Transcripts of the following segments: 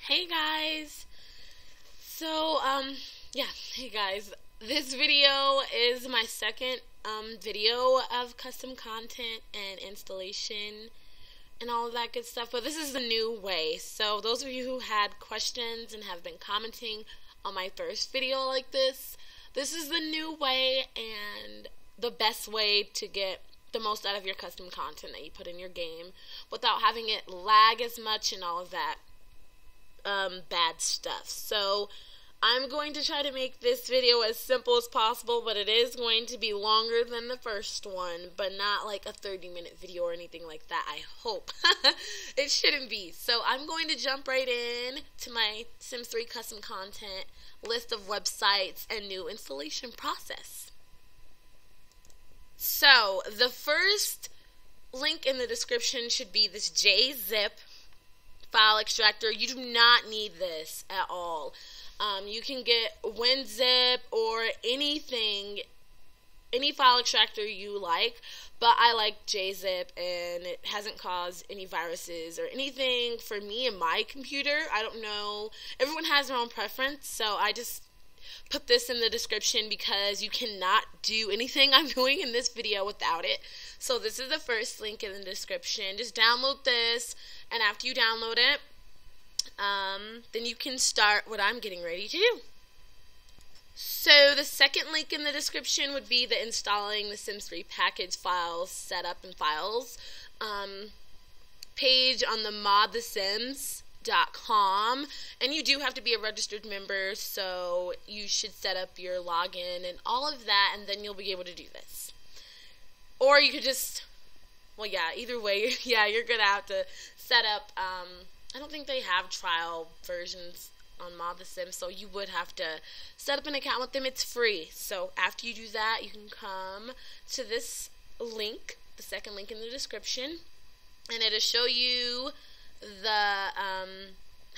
Hey guys. So, yeah, hey guys. This video is my second video of custom content and installation and all of that good stuff, but this is the new way. So those of you who had questions and have been commenting on my first video like this is the new way and the best way to get the most out of your custom content that you put in your game without having it lag as much and all of that bad stuff. So I'm going to try to make this video as simple as possible, but it is going to be longer than the first one, but not like a 30-minute video or anything like that, I hope. It shouldn't be. So I'm going to jump right in to my Sims 3 custom content list of websites and new installation process. So the first link in the description should be this JZip file extractor. You do not need this at all. You can get WinZip or anything, any file extractor you like, but I like JZip and it hasn't caused any viruses or anything for me and my computer. I don't know. Everyone has their own preference, so I just put this in the description because you cannot do anything I'm doing in this video without it. So this is the first link in the description. Just download this, and after you download it, then you can start what I'm getting ready to do. So the second link in the description would be the installing the Sims 3 package files, setup and files page on the modthesims.com, and you do have to be a registered member, so you should set up your login and all of that, and then you'll be able to do this. Or you could just, well, yeah, either way, yeah, you're gonna have to set up, I don't think they have trial versions on Mod The Sims, so you would have to set up an account with them. It's free. So after you do that, you can come to this link, the second link in the description, and it'll show you the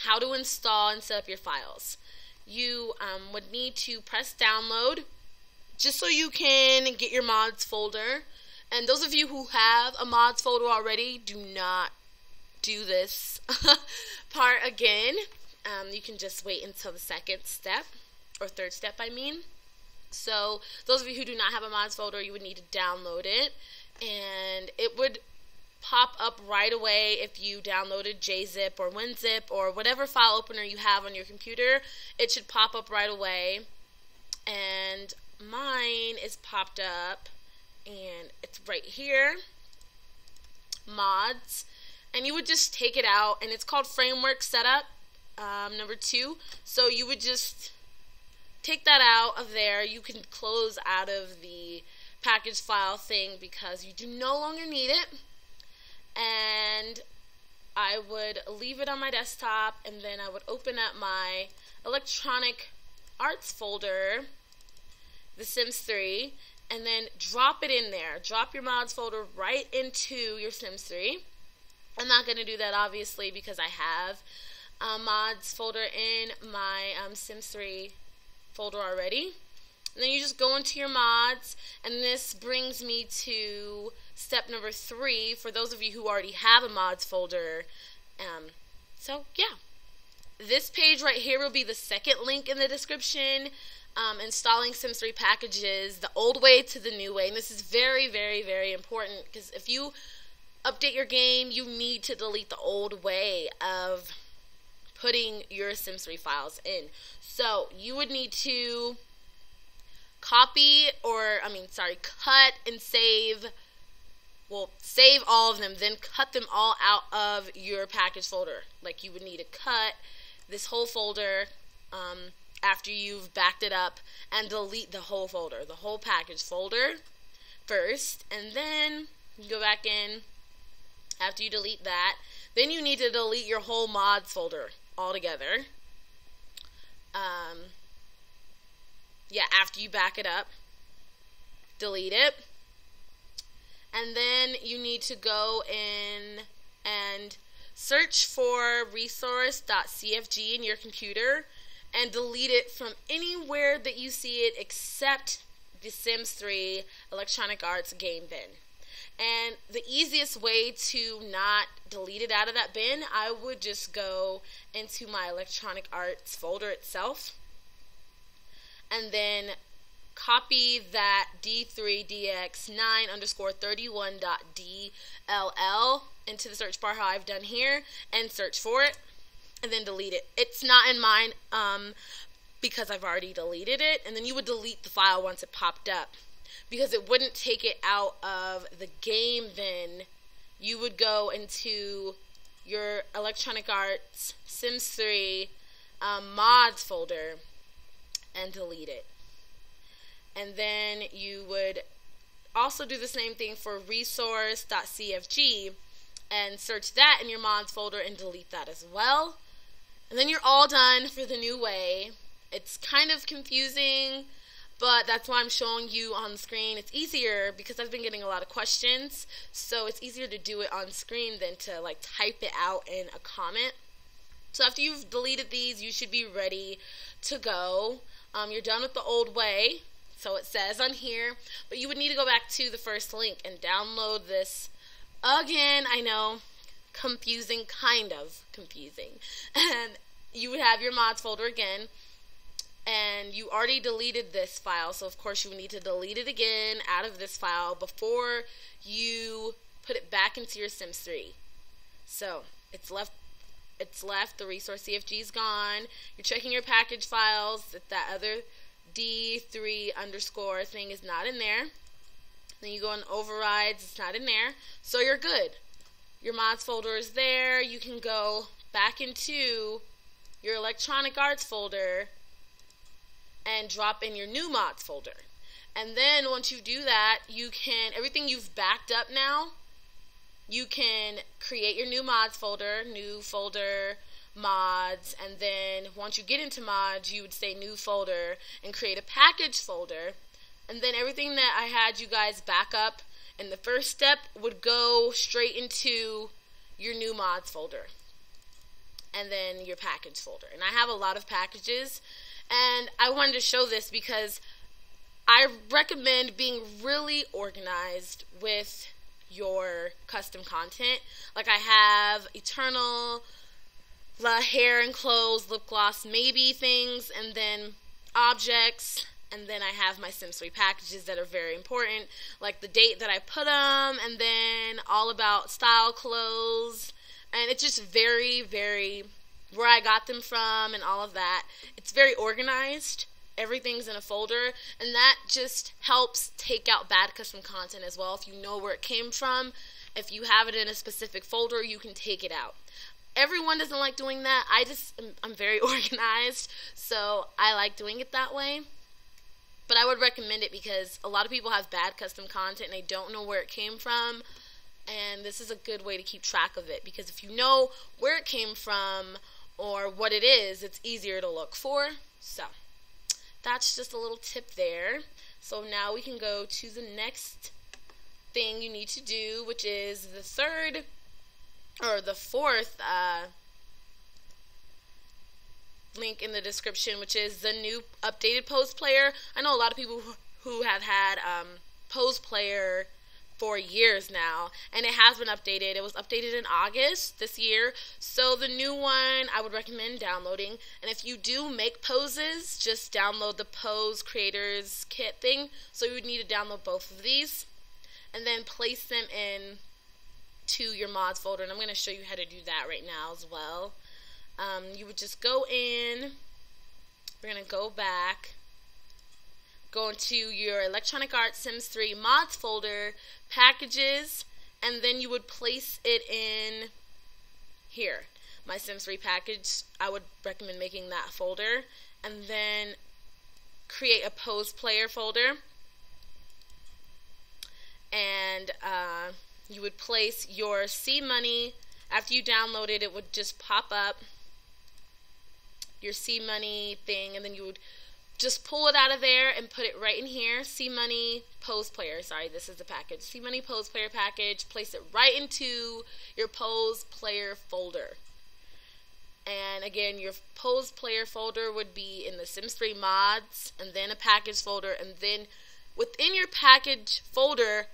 how to install and set up your files. You would need to press download just so you can get your mods folder. And those of you who have a mods folder already, do not do this part again. You can just wait until the second step, or third step I mean. So those of you who do not have a mods folder, you would need to download it, and it would pop up right away if you downloaded JZip or WinZip or whatever file opener you have on your computer. It should pop up right away, and mine is popped up, and it's right here, mods, and you would just take it out, and it's called framework setup number 2. So you would just take that out of there. You can close out of the package file thing because you do no longer need it, and I would leave it on my desktop, and then I would open up my electronic arts folder, The Sims 3, and then drop it in there. Drop your mods folder right into your Sims 3. I'm not going to do that obviously because I have a mods folder in my Sims 3 folder already. And then you just go into your mods, and this brings me to step number 3 for those of you who already have a mods folder. So yeah, this page right here will be the second link in the description. Installing Sims 3 packages, the old way to the new way. And this is very, very, very important because if you update your game, you need to delete the old way of putting your Sims 3 files in. So you would need to cut and save, well, save all of them, then cut them all out of your package folder. Like you would need to cut this whole folder after you've backed it up, and delete the whole folder, the whole package folder first, and then you go back in. After you delete that, then you need to delete your whole mods folder altogether. Yeah, after you back it up, delete it. And then you need to go in and search for resource.cfg in your computer and delete it from anywhere that you see it except the Sims 3 Electronic Arts game bin. And the easiest way to not delete it out of that bin, I would just go into my electronic arts folder itself and then copy that d3dx9_31.dll into the search bar how I've done here and search for it and then delete it. It's not in mine because I've already deleted it, and then you would delete the file once it popped up because it wouldn't take it out of the game bin. You would go into your Electronic Arts Sims 3 mods folder and delete it. And then you would also do the same thing for resource.cfg and search that in your mods folder and delete that as well. And then you're all done for the new way. It's kind of confusing, but that's why I'm showing you on the screen. It's easier because I've been getting a lot of questions, so it's easier to do it on screen than to like type it out in a comment. So after you've deleted these, you should be ready to go. You're done with the old way, so it says on here, but you would need to go back to the first link and download this again. I know, confusing, kind of confusing. And you would have your mods folder again, and you already deleted this file, so of course you would need to delete it again out of this file before you put it back into your Sims 3. So it's left, the resource CFG is gone. You're checking your package files, that other D3 underscore thing is not in there. Then you go in overrides, it's not in there, so you're good. Your mods folder is there. You can go back into your Electronic Arts folder and drop in your new mods folder. And then once you do that, you can, everything you've backed up now, you can create your new mods folder, new folder, mods, and then once you get into mods, you would say new folder and create a package folder. And then everything that I had you guys back up in the first step would go straight into your new mods folder and then your package folder. And I have a lot of packages, and I wanted to show this because I recommend being really organized with your custom content. Like I have Eternal, the hair and clothes, lip gloss, maybe things, and then objects, and then I have my Sims 3 packages that are very important, like the date that I put them, and then all about style clothes, and it's just very, very, where I got them from and all of that. It's very organized. Everything's in a folder, and that just helps take out bad custom content as well. If you know where it came from, if you have it in a specific folder, you can take it out. Everyone doesn't like doing that. I'm very organized, so I like doing it that way. But I would recommend it because a lot of people have bad custom content and they don't know where it came from, and this is a good way to keep track of it, because if you know where it came from or what it is, it's easier to look for. So that's just a little tip there. So now we can go to the next thing you need to do, which is the fourth link in the description, which is the new updated Pose Player. I know a lot of people who have had Pose Player for years now, and it has been updated. It was updated in August this year, so the new one I would recommend downloading. And if you do make poses, just download the Pose Creators Kit thing. So you would need to download both of these and then place them in to your mods folder, and I'm going to show you how to do that right now as well. You would just go in, we're going to go back, go into your Electronic Arts Sims 3 mods folder, packages, and then you would place it in here, my Sims 3 package. I would recommend making that folder, and then create a Pose Player folder, and you would place your C Money. After you download it, it would just pop up your C Money thing, and then you would just pull it out of there and put it right in here. C Money Pose Player. Sorry, this is the package. C Money Pose Player package. Place it right into your Pose Player folder. And again, your Pose Player folder would be in the Sims 3 mods, and then a package folder, and then within your package folder,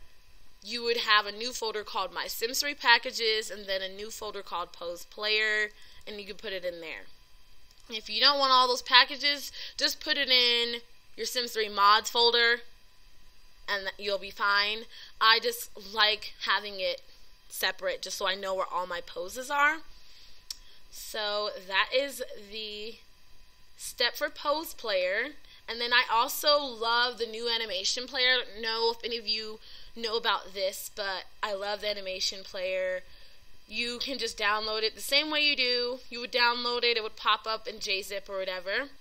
you would have a new folder called My Sims 3 Packages, and then a new folder called Pose Player, and you can put it in there. If you don't want all those packages, just put it in your Sims 3 mods folder, and you'll be fine. I just like having it separate just so I know where all my poses are. So that is the step for Pose Player. And then I also love the new animation player. I don't know if any of you know about this, but I love the animation player. You can just download it the same way you would download it. It would pop up in JZip or whatever.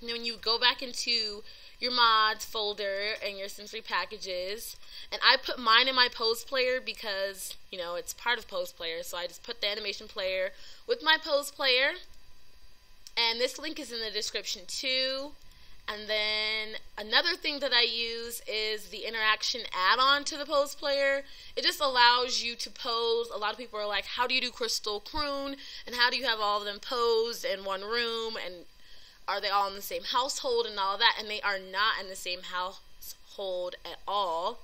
And then you go back into your mods folder and your Sims 3 packages. And I put mine in my Pose Player because, you know, it's part of Pose Player. So I just put the animation player with my Pose Player. And this link is in the description too. And then another thing that I use is the interaction add-on to the Pose Player. It just allows you to pose. A lot of people are like, how do you do Crystal Croon? And how do you have all of them posed in one room? And are they all in the same household and all of that? And they are not in the same household at all.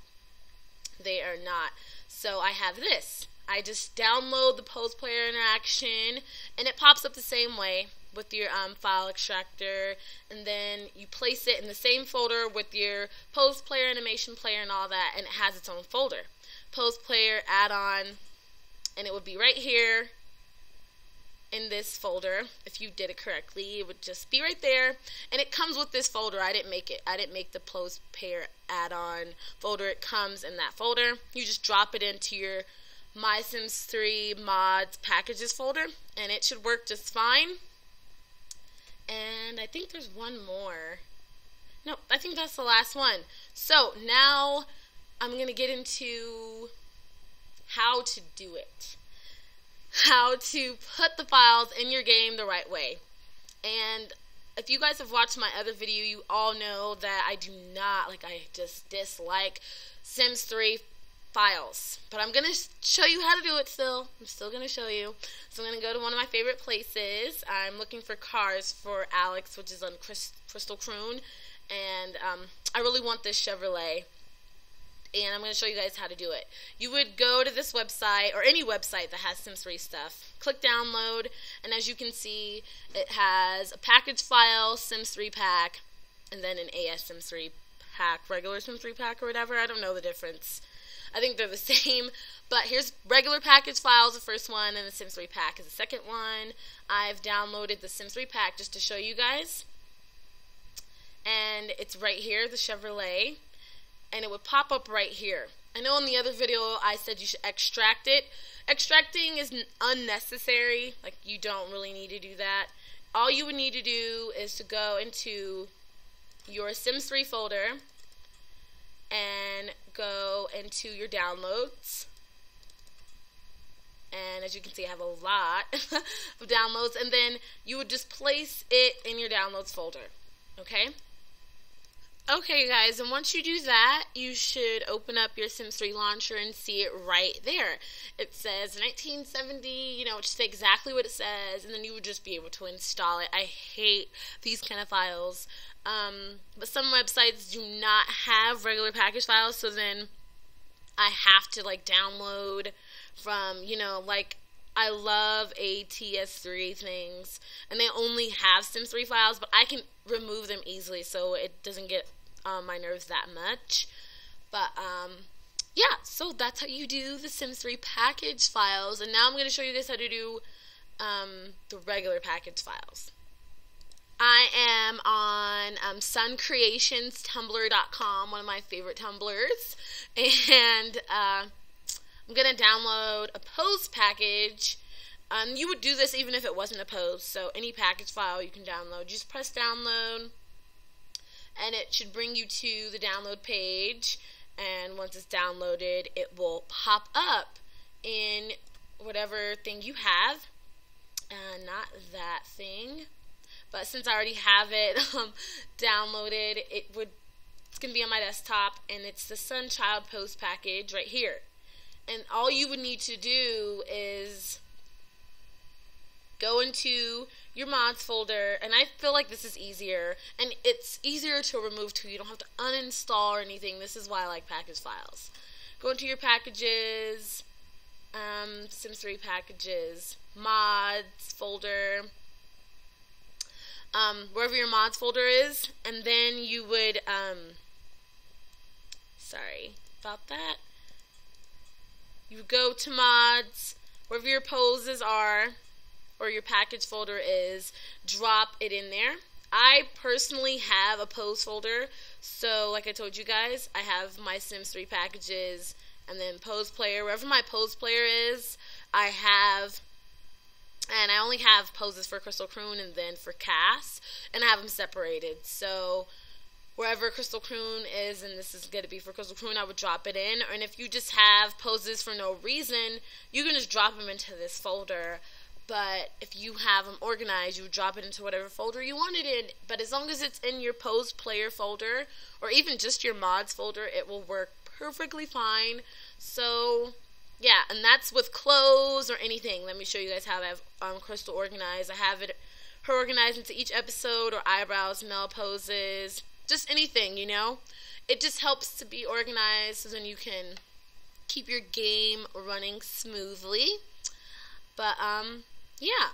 They are not. So I have this. I just download the Pose Player interaction, and it pops up the same way with your file extractor, and then you place it in the same folder with your Pose Player, animation player, and all that, and it has its own folder. Pose Player add-on, and it would be right here in this folder. If you did it correctly, it would just be right there, and it comes with this folder. I didn't make it. I didn't make the Pose Player add-on folder. It comes in that folder. You just drop it into your My Sims 3 mods packages folder, and it should work just fine. And I think there's one more. No, I think that's the last one. So now I'm going to get into how to do it. How to put the files in your game the right way. And if you guys have watched my other video, you all know that I just dislike Sims 3 files. But I'm going to show you how to do it still. I'm still going to show you. So I'm going to go to one of my favorite places. I'm looking for cars for Alex, which is on Crystal Croon. And I really want this Chevrolet. And I'm going to show you guys how to do it. You would go to this website, or any website that has Sims 3 stuff. Click download, and as you can see, it has a package file, Sims 3 pack, and then an AS Sims 3 pack, regular Sims 3 pack or whatever. I don't know the difference. I think they're the same, but here's regular package files, the first one, and the Sims 3 pack is the second one. I've downloaded the Sims 3 pack just to show you guys, and it's right here, the Chevrolet, and it would pop up right here. I know in the other video I said you should extract it. Extracting is unnecessary, like you don't really need to do that. All you would need to do is to go into your Sims 3 folder and go into your downloads, and as you can see I have a lot of downloads, and then you would just place it in your downloads folder. Okay guys, and once you do that, you should open up your Sims 3 launcher and see it right there. It says 1970, you know, just say exactly what it says, and then you would just be able to install it. I hate these kind of files. But some websites do not have regular package files, so then I have to like download from, you know, like I love ATS3 things, and they only have Sims 3 files, but I can remove them easily, so it doesn't get on my nerves that much. But yeah, so that's how you do the Sims 3 package files, and now I'm going to show you guys how to do the regular package files. I am on suncreationstumblr.com, one of my favorite Tumblrs, and I'm going to download a pose package. You would do this even if it wasn't a pose, so any package file you can download. You just press download, and it should bring you to the download page, and once it's downloaded, it will pop up in whatever thing you have. Not that thing. But since I already have it downloaded, it's going to be on my desktop, and it's the Sunchild Pose package right here. And all you would need to do is go into your mods folder, and I feel like this is easier, and it's easier to remove too. You don't have to uninstall or anything. This is why I like package files. go into your packages, Sims 3 packages, mods folder, wherever your mods folder is, and then you would, sorry about that, you go to mods, wherever your poses are, or your package folder is, drop it in there. I personally have a pose folder, so like I told you guys, I have my Sims 3 packages, and then pose player, wherever my pose player is, I have, and I only have poses for Crystal Croon and then for Cass, and I have them separated, so wherever Crystal Croon is, and this is going to be for Crystal Croon, I would drop it in, and if you just have poses for no reason, you can just drop them into this folder. But if you have them organized, you would drop it into whatever folder you want it in. But as long as it's in your pose player folder, or even just your mods folder, it will work perfectly fine. So, yeah, and that's with clothes or anything. Let me show you guys how I have Crystal organized. I have her organized into each episode, or eyebrows, male poses, just anything, you know. It just helps to be organized so then you can keep your game running smoothly. But, yeah.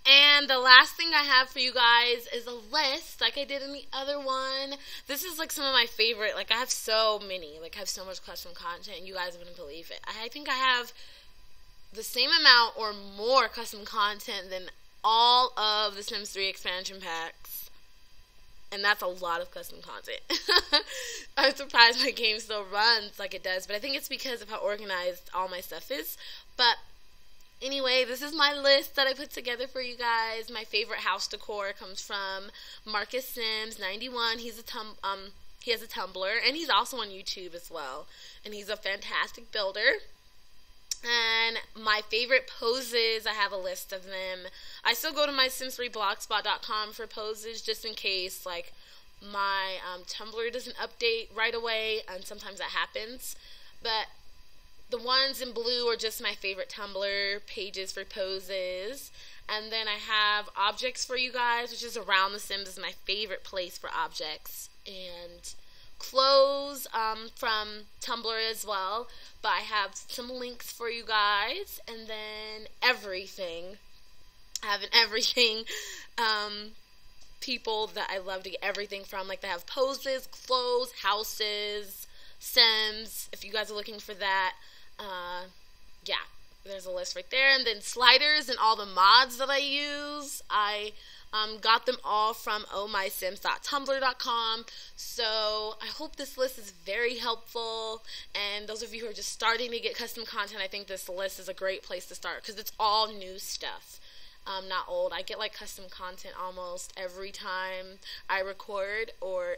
And the last thing I have for you guys is a list like I did in the other one. This is like some of my favorite, like I have so many, like I have so much custom content, you guys wouldn't believe it. I think I have the same amount or more custom content than all of the Sims 3 expansion packs. And that's a lot of custom content. I'm surprised my game still runs like it does, but I think it's because of how organized all my stuff is. But anyway, this is my list that I put together for you guys. My favorite house decor comes from Marcus Sims 91. He has a Tumblr, and he's also on YouTube as well. And he's a fantastic builder. And my favorite poses, I have a list of them. I still go to my sims3blogspot.com for poses just in case, like, my Tumblr doesn't update right away, and sometimes that happens. But the ones in blue are just my favorite Tumblr pages for poses. And then I have objects for you guys, which is Around the Sims is my favorite place for objects. And clothes from Tumblr as well. But I have some links for you guys. And then everything. I have an everything people that I love to get everything from. Like they have poses, clothes, houses, Sims, if you guys are looking for that. Yeah, there's a list right there. And then sliders and all the mods that I use, I got them all from ohmysims.tumblr.com. So I hope this list is very helpful, and those of you who are just starting to get custom content, I think this list is a great place to start because it's all new stuff, not old. I get like custom content almost every time I record or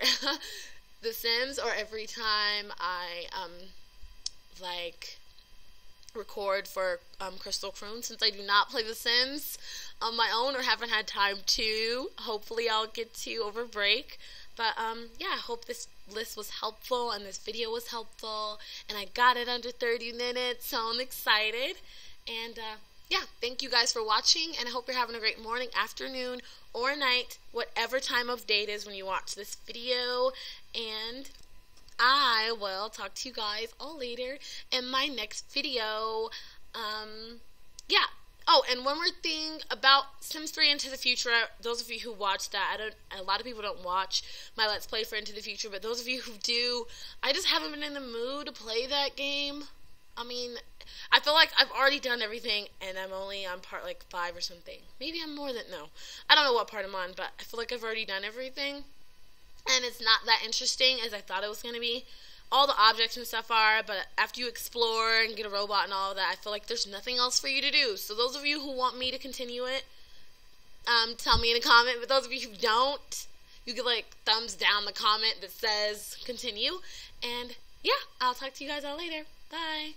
The Sims, or every time I like record for Crystal Croon, since I do not play The Sims on my own or haven't had time to. Hopefully I'll get to over break. But yeah, I hope this list was helpful and this video was helpful, and I got it under 30 minutes, so I'm excited. And yeah, thank you guys for watching, and I hope you're having a great morning, afternoon, or night, whatever time of day it is when you watch this video. And I will talk to you guys all later in my next video. Yeah. Oh, and one more thing about Sims 3 Into the Future. Those of you who watch that, a lot of people don't watch my Let's Play for Into the Future, but those of you who do, I just haven't been in the mood to play that game. I mean, I feel like I've already done everything, and I'm only on part like 5 or something. Maybe I'm more than, no. I don't know what part I'm on, but I feel like I've already done everything. And it's not that interesting as I thought it was going to be. All the objects and stuff are, but after you explore and get a robot and all of that, I feel like there's nothing else for you to do. So those of you who want me to continue it, tell me in a comment. But those of you who don't, you can like thumbs down the comment that says continue. And yeah, I'll talk to you guys all later. Bye.